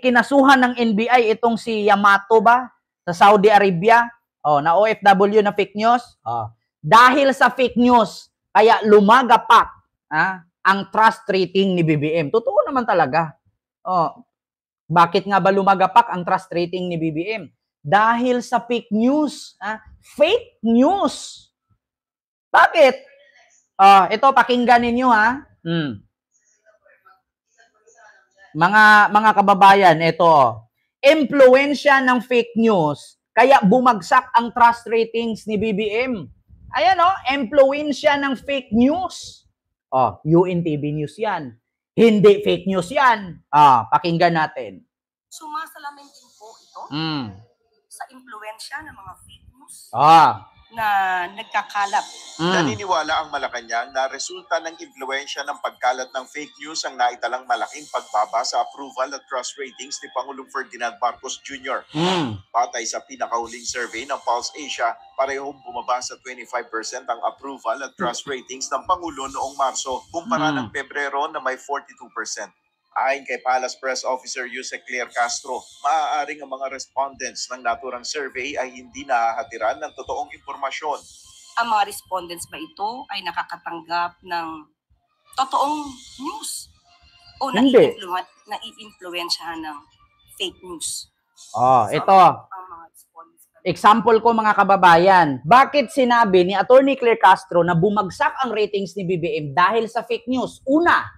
kinasuhan ng NBI itong si Yamato ba? Sa Saudi Arabia. Na OFW na fake news. Dahil sa fake news, kaya lumagapak ang trust rating ni BBM. Totoo naman talaga. Bakit nga ba lumagapak ang trust rating ni BBM? Dahil sa fake news. Fake news. Bakit? Ito, pakinggan ninyo Mga kababayan, ito. Impluwensya ng fake news, kaya bumagsak ang trust ratings ni BBM. Ayan impluwensya ng fake news. UNTV News yan. Hindi fake news yan. Pakinggan natin. Sumasalamin din po ito sa impluwensya ng mga fake news na nagkakalat. Naniniwala ang Malacanang na resulta ng impluwensya ng pagkalat ng fake news ang naitalang malaking pagbaba sa approval at trust ratings ni Pangulong Ferdinand Marcos Jr. Patay sa pinakahuling survey ng Pulse Asia, parehong bumaba sa 25% ang approval at trust ratings ng Pangulo noong Marso kumpara ng Pebrero na may 42%. Ayon kay Palace Press Officer Yusek Claire Castro, maaaring ang mga respondents ng naturang survey ay hindi nahahatiran ng totoong impormasyon. Ang mga respondents ba ito ay nakakatanggap ng totoong news? O nai-influensyahan ng fake news? Ito. Example ko mga kababayan, bakit sinabi ni Attorney Claire Castro na bumagsak ang ratings ni BBM dahil sa fake news? Una,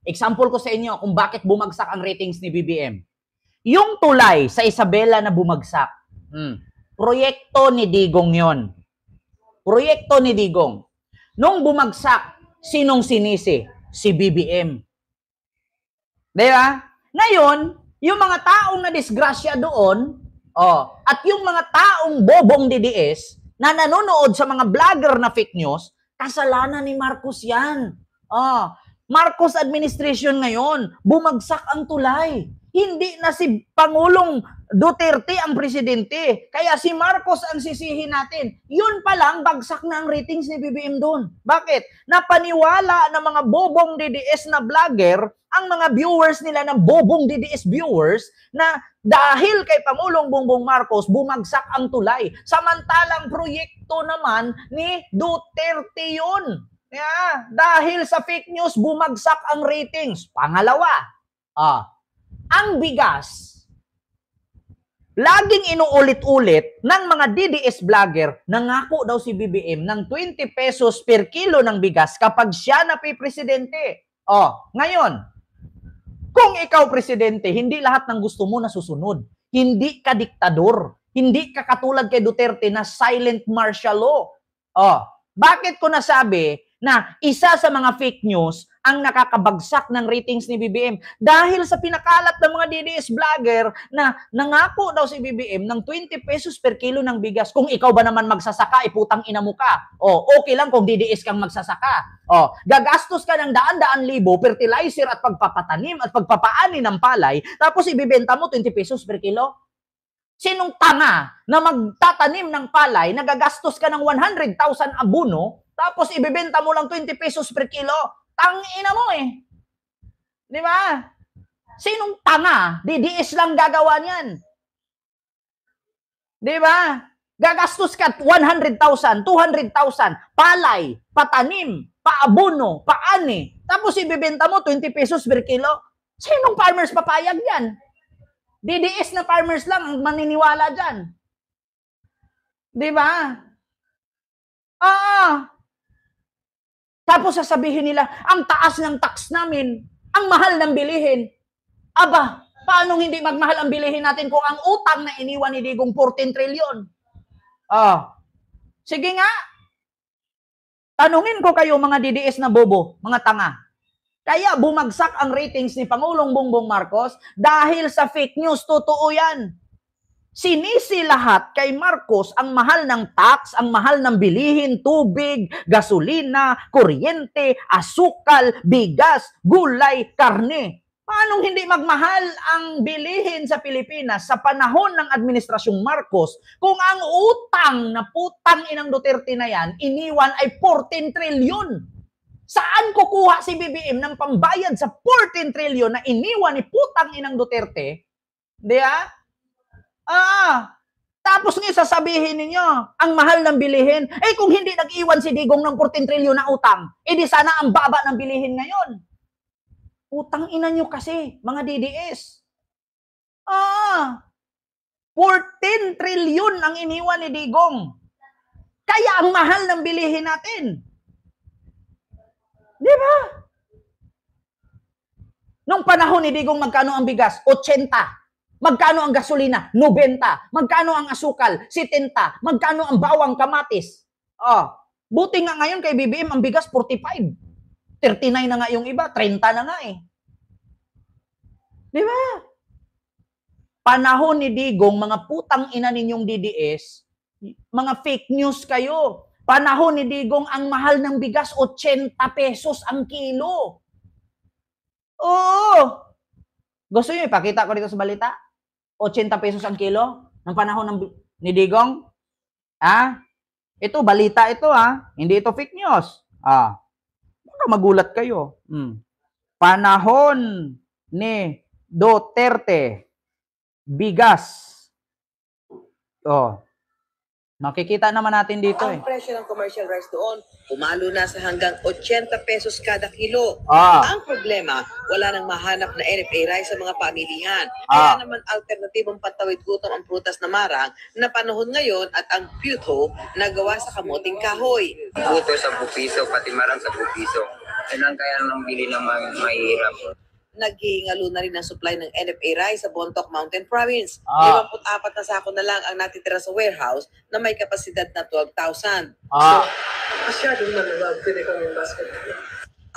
example ko sa inyo kung bakit bumagsak ang ratings ni BBM. Yung tulay sa Isabela na bumagsak, proyekto ni Digong yon. Proyekto ni Digong. Nung bumagsak, sinong sinisi? Si BBM. Diba? Ngayon, yung mga taong na-disgrasya doon, at yung mga taong bobong DDS na nanonood sa mga vlogger na fake news, kasalanan ni Marcos yan. Marcos administration ngayon, bumagsak ang tulay. Hindi na si Pangulong Duterte ang presidente. Kaya si Marcos ang sisihin natin. Yun pa lang, bagsak na ang ratings ni BBM doon. Bakit? Napaniwala ng mga bobong DDS na vlogger, ang mga viewers nila ng bobong DDS viewers, na dahil kay Pangulong Bongbong Marcos, bumagsak ang tulay. Samantalang proyekto naman ni Duterte yun. Dahil sa fake news, bumagsak ang ratings. Pangalawa, ang bigas, laging inuulit-ulit ng mga DDS vlogger, nangako daw si BBM ng 20 pesos per kilo ng bigas kapag siya na presidente. Ngayon, kung ikaw presidente, hindi lahat ng gusto mo nasusunod. Hindi ka diktador. Hindi ka katulad kay Duterte na silent martial law. Bakit ko nasabi na isa sa mga fake news ang nakakabagsak ng ratings ni BBM? Dahil sa pinakalat ng mga DDS vlogger na nangako daw si BBM ng 20 pesos per kilo ng bigas. Kung ikaw ba naman magsasaka, iputang ina mo ka. Okay lang kung DDS kang magsasaka. Gagastos ka ng daan-daan libo, fertilizer at pagpapatanim at pagpapaani ng palay, tapos ibibenta mo 20 pesos per kilo? Sinong tanga na magtatanim ng palay, nagagastos ka ng 100,000 abono, tapos ibebenta mo lang 20 pesos per kilo? Tangina mo Di ba? Sinong tanga? DDS lang gagawa niyan. Di ba? Gagastos ka 100,000, 200,000, palay, patanim, paabono, paani, tapos ibebenta mo 20 pesos per kilo? Sinong farmers papayag yan? DDS na farmers lang ang maniniwala dyan. Di ba? Tapos sasabihin nila, ang taas ng tax namin, ang mahal ng bilihin. Aba, paano hindi magmahal ang bilihin natin kung ang utang na iniwan ni Digong 14 trilyon? Sige nga. Tanungin ko kayo mga DDS na bobo, mga tanga. Kaya bumagsak ang ratings ni Pangulong Bongbong Marcos dahil sa fake news. Totoo yan. Sinisi lahat kay Marcos ang mahal ng tax, ang mahal ng bilihin, tubig, gasolina, kuryente, asukal, bigas, gulay, karne. Paano hindi magmahal ang bilihin sa Pilipinas sa panahon ng administrasyong Marcos kung ang utang na putang inang Duterte na yan, iniwan ay 14 trilyon? Saan kukuha si BBM ng pambayad sa 14 trillion na iniwan ni putang inang Duterte? Di ba? Tapos ngayon sasabihin ninyo, ang mahal ng bilihin. Eh kung hindi nag-iwan si Digong ng 14 trillion na utang, edi sana ang baba ng bilihin ngayon. Utang ina nyo kasi, mga DDS. 14 trillion ang iniwan ni Digong. Kaya ang mahal ng bilihin natin. Di ba? Nung panahon ni Digong, magkano ang bigas? 80. Magkano ang gasolina? 90. Magkano ang asukal? 70. Magkano ang bawang kamatis? Buti nga ngayon kay BBM, ang bigas 45. 39 na nga yung iba, 30 na nga eh. Di ba? Panahon ni Digong, mga putang ina ninyong DDS, mga fake news kayo. Panahon ni Digong, ang mahal ng bigas, 80 pesos ang kilo. Oo. Gusto nyo ipakita ko dito sa balita? 80 pesos ang kilo ng panahon ni Digong? Ito, balita ito Hindi ito fake news. Baka magulat kayo. Panahon ni Duterte, bigas. Makikita naman natin dito Ang presyo ng commercial rice doon, umalo na sa hanggang 80 pesos kada kilo. Ang problema, wala nang mahanap na NFA rice sa mga pamilihan. Kaya naman alternatibong pantawid gutom ang prutas na marang na panahon ngayon at ang puto na gawa sa kamuting kahoy. Puto sa 10 piso, pati marang sa 10 piso. Yan ang kaya nang bili ng mahirap. Naghihingalo na rin ang supply ng NFA rice sa Bontoc Mountain Province. 54 na sako na lang ang natitira sa warehouse na may kapasidad na 12,000. Masyadong maluwag, pwede kami basket.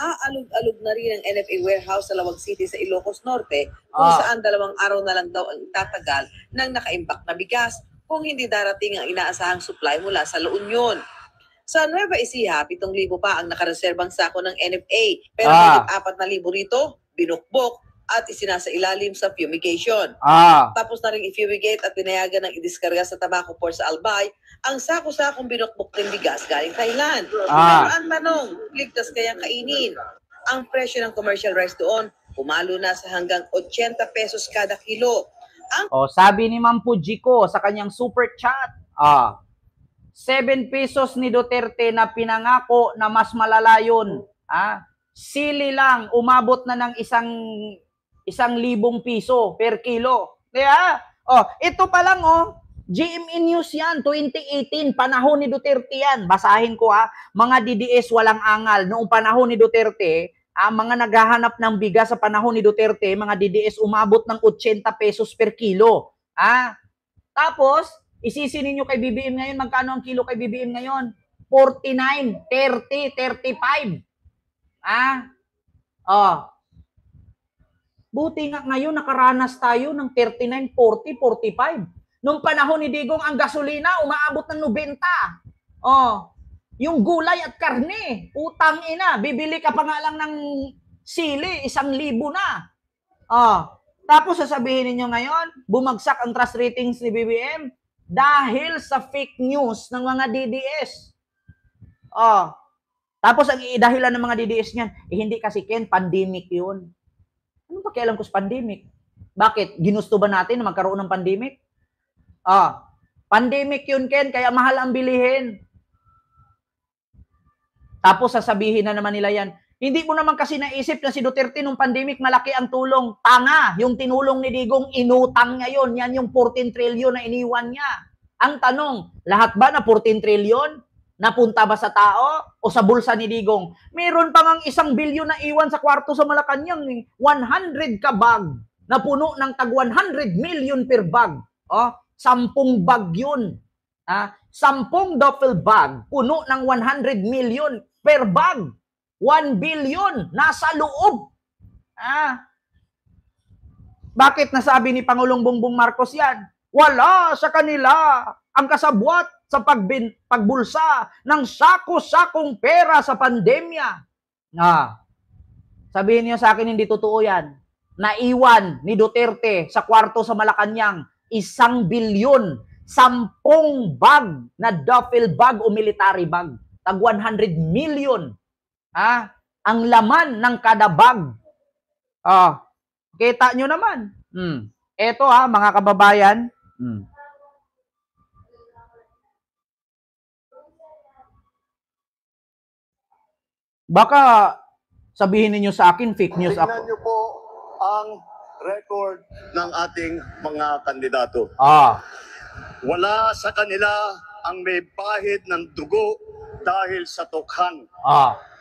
Alog-alog na rin ang NFA warehouse sa Lawag City sa Ilocos Norte kung saan 2 araw na lang daw ang itatagal ng nakaimbak na bigas kung hindi darating ang inaasahang supply mula sa La Union. Sa Nueva Ecija, 7,000 pa ang nakareserbang sako ng NFA pero 4,000 rito binukbok at isinasailalim sa fumigation. Tapos na rin i-fumigate at pinayagan ng idiskarga sa Tabaco Port sa Albay ang sako-sakong binukbok ng bigas galing Thailand. Pero ang tanong, ligtas kayang kainin? Ang presyo ng commercial rice doon, umalo na sa hanggang 80 pesos kada kilo. Sabi ni Ma'am Pujiko sa kanyang super chat, 7 pesos ni Duterte na pinangako na mas malala yun. Sili lang, umabot na ng 1,000 piso per kilo. Kaya, ito pa lang, GMA News yan, 2018, panahon ni Duterte yan. Basahin ko mga DDS walang angal. Noong panahon ni Duterte, mga naghahanap ng bigas sa panahon ni Duterte, mga DDS umabot ng 80 pesos per kilo. Tapos, isisinin nyo kay BBM ngayon, magkano ang kilo kay BBM ngayon? 49, 30, 35. Buti nga ngayon nakaranas tayo ng 39, 40, 45. Nung panahon ni Digong, ang gasolina umaabot ng 90. Yung gulay at karne, utang ina, bibili ka pa nga lang ng sili, 1,000 na. Tapos sasabihin niyo ngayon, bumagsak ang trust ratings ni BBM dahil sa fake news ng mga DDS. Tapos ang idahilan ng mga DDS niyan, hindi kasi Ken, pandemic yun. Ano ba kailan ko sa pandemic? Bakit? Ginusto ba natin na magkaroon ng pandemic? Pandemic yun Ken, kaya mahal ang bilihin. Tapos sasabihin na naman nila yan, hindi mo naman kasi naisip na si Duterte nung pandemic malaki ang tulong. Tanga, yung tinulong ni Digong, inutang niya yun. Yan yung 14 trillion na iniwan niya. Ang tanong, lahat ba na 14 trillion? Napunta ba sa tao o sa bulsa ni Digong? Meron pa ngang 1 bilyon na iwan sa kwarto sa Malacanang. 100 ka bag na puno ng tag 100 million per bag. 10 bag yun. 10 duffel bag puno ng 100 million per bag. 1 billion nasa loob. Bakit nasabi ni Pangulong Bongbong Marcos yan? Wala sa kanila ang kasabwat sa pagbulsa ng sako-sakong pera sa pandemya. Sabihin niyo sa akin, hindi totoo yan. Naiwan ni Duterte sa kwarto sa Malacanang 1 bilyon, 10 bag na duffel bag o military bag. Tag 100 million. ang laman ng kada bag. Kita nyo naman. Eto mga kababayan. Baka sabihin niyo sa akin, fake news ako. Tingnan niyo po ang record ng ating mga kandidato. Wala sa kanila ang may bahid ng dugo dahil sa tukhan.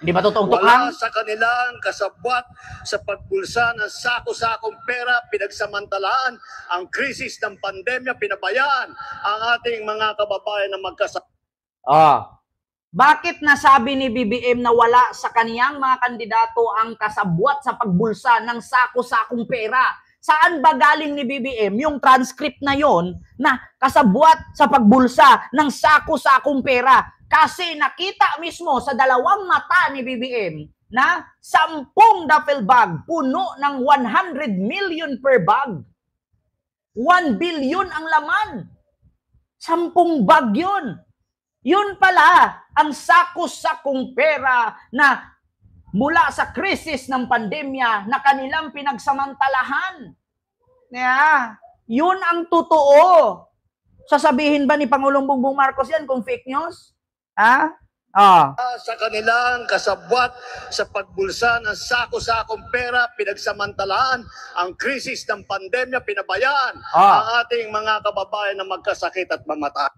Hindi ba totoong Wala tukhan? sa kanila ang kasabwat sa pagbulsa ng sako-sakong pera, pinagsamantalaan ang krisis ng pandemya, pinabayaan ang ating mga kababayan na magkasakit. Bakit nasabi ni BBM na wala sa kaniyang mga kandidato ang kasabwat sa pagbulsa ng sako-sakong pera? Saan ba galing ni BBM yung transcript na yon na kasabwat sa pagbulsa ng sako-sakong pera? Kasi nakita mismo sa dalawang mata ni BBM na 10 duffel bag puno ng 100 million per bag. 1 billion ang laman. 10 bag yun. Yun pala ang sako-sakong pera na mula sa krisis ng pandemya na kanilang pinagsamantalahan. Yun ang totoo. Sasabihin ba ni Pangulong Bongbong Marcos yan kung fake news? Sa kanilang kasabwat sa pagbulsa ng sako-sakong pera, pinagsamantalaan ang krisis ng pandemya, pinabayaan ang ating mga kababayan na magkasakit at mamatay.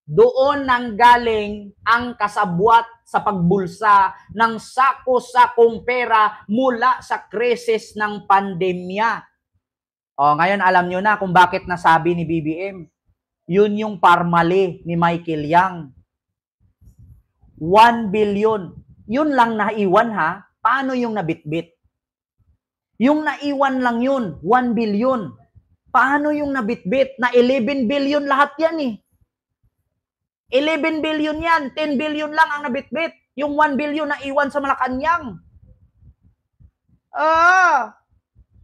Doon nanggaling ang kasabwat sa pagbulsa ng sako-sakong pera mula sa krisis ng pandemya. Ngayon alam nyo na kung bakit nasabi ni BBM. Yun yung parmali ni Michael Yang. 1 billion. Yun lang naiwan Paano yung nabitbit? Yung naiwan lang yun, 1 billion. Paano yung nabitbit? Na 11 billion lahat yan 11 billion yan, 10 billion lang ang nabitbit. Yung 1 billion na iwan sa Malacanang.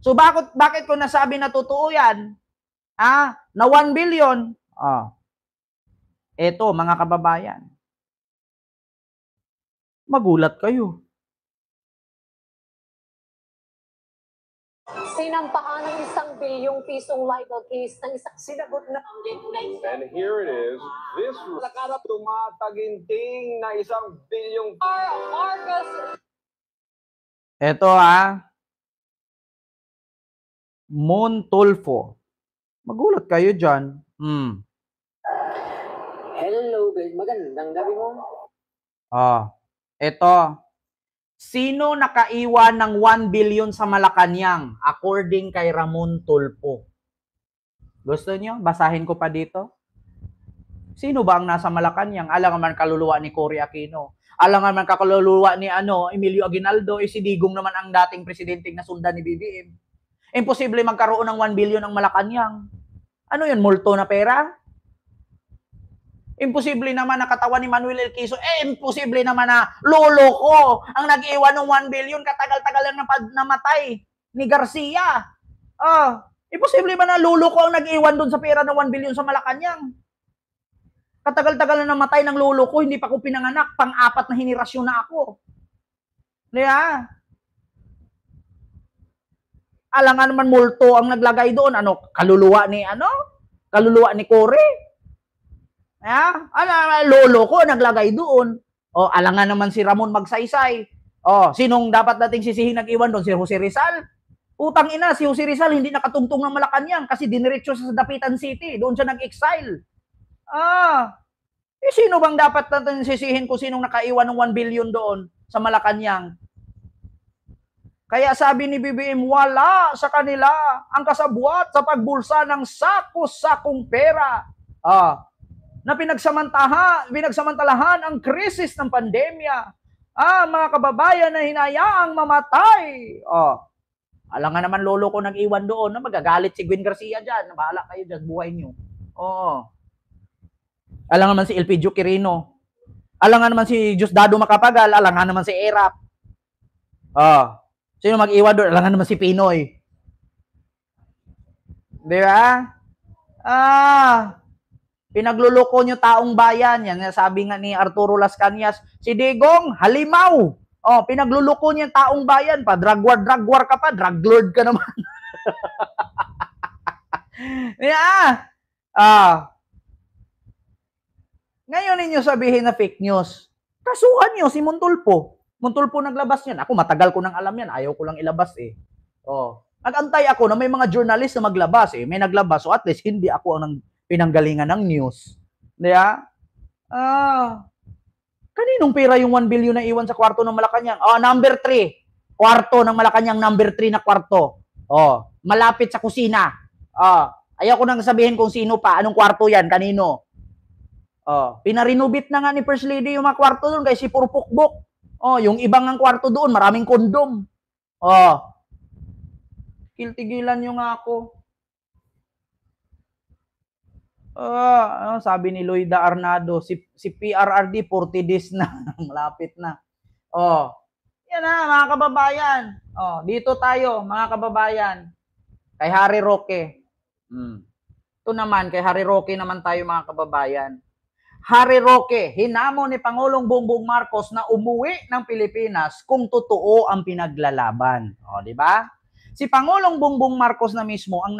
So bakit ko nasabi na totoo yan? Na 1 billion. Eto, mga kababayan. Magulat kayo. Sinampahan ng 1 bilyong pisong libel case ng isang sinagot na... And here it is. This nakarap tumataginting na 1 bilyong... Marcos... Eto Mon Tulfo. Magulat kayo dyan. Hello guys, magandang gabi mo. Eto. Sino nakaiwan ng 1 billion sa Malacanang according kay Ramon Tulfo? Gusto niyo? Basahin ko pa dito. Sino ba ang nasa Malacanang? Alam naman kaluluwa ni Cory Aquino. Alam naman kaluluwa ni Emilio Aguinaldo. Si Digong naman ang dating presidente na sundan ni BBM. Imposible magkaroon ng 1 billion ang Malacanang. Ano yun? Multo na pera? Imposible naman na katawan ni Manuel L. Quezon. Imposible naman na lolo ko ang nag-iwan ng 1 billion katagal-tagal lang namatay ni Garcia. Imposible ba na lolo ko ang nag-iwan doon sa pera ng 1 billion sa Malacanang? Katagal-tagal na namatay ng lolo ko, hindi pa ko pinanganak, pang-4 na henerasyon na ako. Alangan naman multo ang naglagay doon. Kaluluwa ni Cory. Lolo ko naglagay doon. Alangan naman si Ramon Magsaysay. Sinong dapat nating sisihin nag-iwan doon? Si Jose Rizal? Utang ina, si Jose Rizal hindi nakatungtong ng Malacanang kasi diniretso sa Dapitan City. Doon siya nag-exile. Sino bang dapat natin sisihin kung sinong nakaiwan ng 1 billion doon sa Malacanang? Kaya sabi ni BBM, wala sa kanila ang kasabwat sa pagbulsa ng sako-sakong pera. Na pinagsamantalahan ang krisis ng pandemya. Mga kababayan na hinayaang mamatay. Alangan naman lolo ko nag-iwan doon. Magagalit si Gwen Garcia dyan. Bahala kayo dyan, buhay nyo. Alangan naman si Elpidio Quirino. Alangan naman si Diosdado Macapagal. Alangan naman si Erap. Sino mag-iwan doon? Alangan naman si Pinoy. Di ba? Pinagluloko nyo taong bayan. Yan sabi nga ni Arturo Las Cañas, si Digong, halimaw. Oh, pinagluluko niya taong bayan pa. Drug war ka pa. Drug lord ka naman. Yeah. Ngayon ninyo sabihin na fake news. Kasuhan nyo si Montulfo. Montulfo naglabas yan. Ako, matagal ko nang alam yan. Ayaw ko lang ilabas eh. Oh. Nag-antay ako na may mga journalist na maglabas eh. May naglabas. So at least hindi ako ang pinanggalingan ng news. Diba? Kaninong pera yung 1 billion na iwan sa kwarto ng Malacanang? Number 3. Kwarto ng Malacanang, number 3 na kwarto. Malapit sa kusina. Ayaw ko nang sabihin kung sino pa. Anong kwarto yan? Kanino? Pinarinubit na nga ni First Lady yung mga kwarto doon kay si Purpukbok. Yung ibang ang kwarto doon, maraming kondom. Tigilan nyo nga ako. Sabi ni Loida Arnado, si PRRD 40 days na. Malapit na. Yan na, mga kababayan. Dito tayo, mga kababayan. Kay Harry Roque. Ito naman, kay Harry Roque naman tayo, mga kababayan. Harry Roque, hinamon ni Pangulong Bongbong Marcos na umuwi ng Pilipinas kung totoo ang pinaglalaban. Di ba? Si Pangulong Bongbong Marcos na mismo ang